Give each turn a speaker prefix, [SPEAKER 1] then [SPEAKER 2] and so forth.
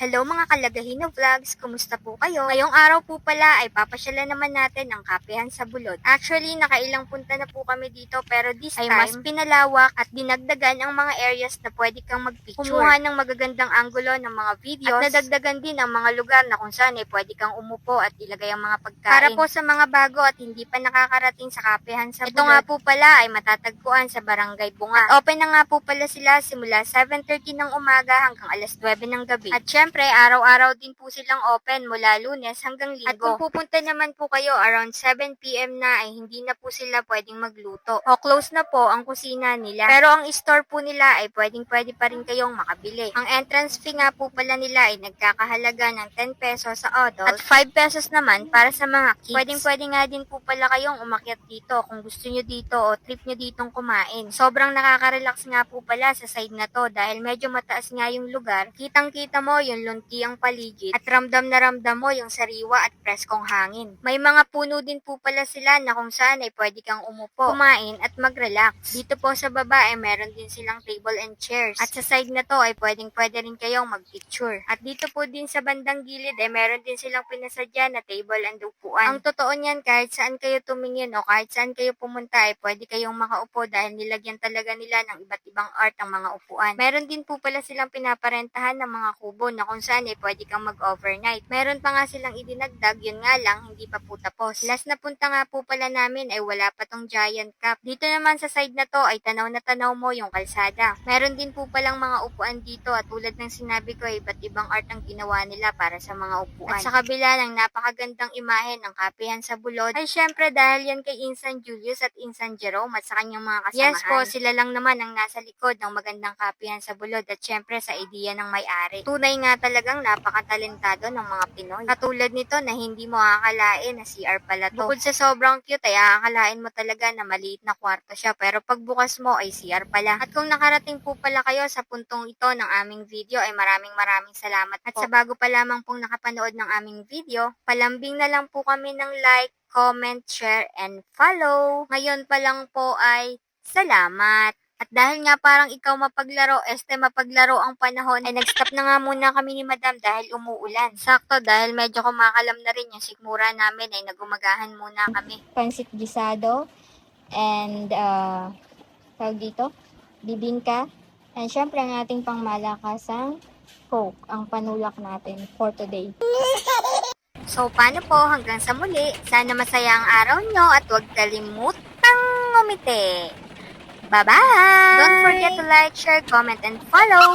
[SPEAKER 1] Hello mga kalagahino vlogs, kumusta po kayo? Ngayong araw po pala ay papasyalan naman natin ang kapehan sa Bulod. Actually, nakailang punta na po kami dito pero this time ay mas pinalawak at dinagdagan ang mga areas na pwede kang magpicture. Kumuha ng magagandang anggulo ng mga videos at nadagdagan din ang mga lugar na kung saan ay pwede kang umupo at ilagay ang mga pagkain. Para po sa mga bago at hindi pa nakakarating sa kapehan sa Bulod, ito nga po pala ay matatagpuan sa Barangay Bunga. At open na nga po pala sila simula 7:30 ng umaga hanggang alas 9 ng gabi. At syempre, araw-araw din po silang open mula Lunes hanggang Linggo. At kung pupunta naman po kayo around 7 PM na ay hindi na po sila pwedeng magluto. O close na po ang kusina nila. Pero ang store po nila ay pwede pa rin kayong makabili. Ang entrance fee nga po pala nila ay nagkakahalaga ng 10 pesos sa adult at 5 pesos naman para sa mga kids. Pwede nga din po pala kayong umakyat dito kung gusto nyo dito o trip nyo ditong kumain. Sobrang nakaka-relax nga po pala sa side na to dahil medyo mataas nga yung lugar. Kitang-kita mo yung lunti ang paligid at ramdam na ramdam mo yung sariwa at preskong hangin. May mga puno din po pala sila na kung saan ay pwede kang umupo, kumain at mag-relax. Dito po sa baba ay meron din silang table and chairs. At sa side na to ay pwede rin kayong mag-picture. At dito po din sa bandang gilid ay meron din silang pinasadya na table and upuan. Ang totoo niyan, kahit saan kayo tumingin o kahit saan kayo pumunta ay pwede kayong makaupo dahil nilagyan talaga nila ng iba't ibang art ang mga upuan. Meron din po pala silang pinaparentahan ng mga kubo na kung saan ay pwede kang mag-overnight. Meron pa nga silang idinagdag, yun nga lang, hindi pa po tapos. Last na punta nga po pala namin ay wala pa tong giant cup. Dito naman sa side na to ay tanaw na tanaw mo yung kalsada. Meron din po palang mga upuan dito at tulad ng sinabi ko ay iba't ibang art ang ginawa nila para sa mga upuan. At sa kabila ng napakagandang imahe ng kapehan sa Bulod ay syempre dahil yan kay Insan Julius at Insan Jerome at sa kanyang mga kasamahan. Yes po, sila lang naman ang nasa likod ng magandang kapehan sa Bulod at syempre sa ideya ng may-ari. Tunay nga talagang napakatalentado ng mga Pinoy. Katulad nito na hindi mo akalain na CR pala to. Bukod sa sobrang cute ay akalain mo talaga na maliit na kwarto siya pero pagbukas mo ay CR pala. At kung nakarating po pala kayo sa puntong ito ng aming video ay maraming salamat po. At sa bago pa lamang pong nakapanood ng aming video, palambing na lang po kami ng like, comment, share, and follow. Ngayon pa lang po ay salamat. At dahil nga parang ikaw mapaglaro, mapaglaro ang panahon, ay nag-stop na nga muna kami ni Madam dahil umuulan. Sakto dahil medyo kumakalam na rin yung sikmura namin ay nagumagahan muna kami. Pansit gisado and tawag dito, bibingka. And syempre ang ating pangmalakasang Coke, ang panulak natin for today. So paano po hanggang sa muli? Sana masaya ang araw nyo at huwag kalimutang ngumiti. Bye-bye! Don't forget to like, share, comment, and follow!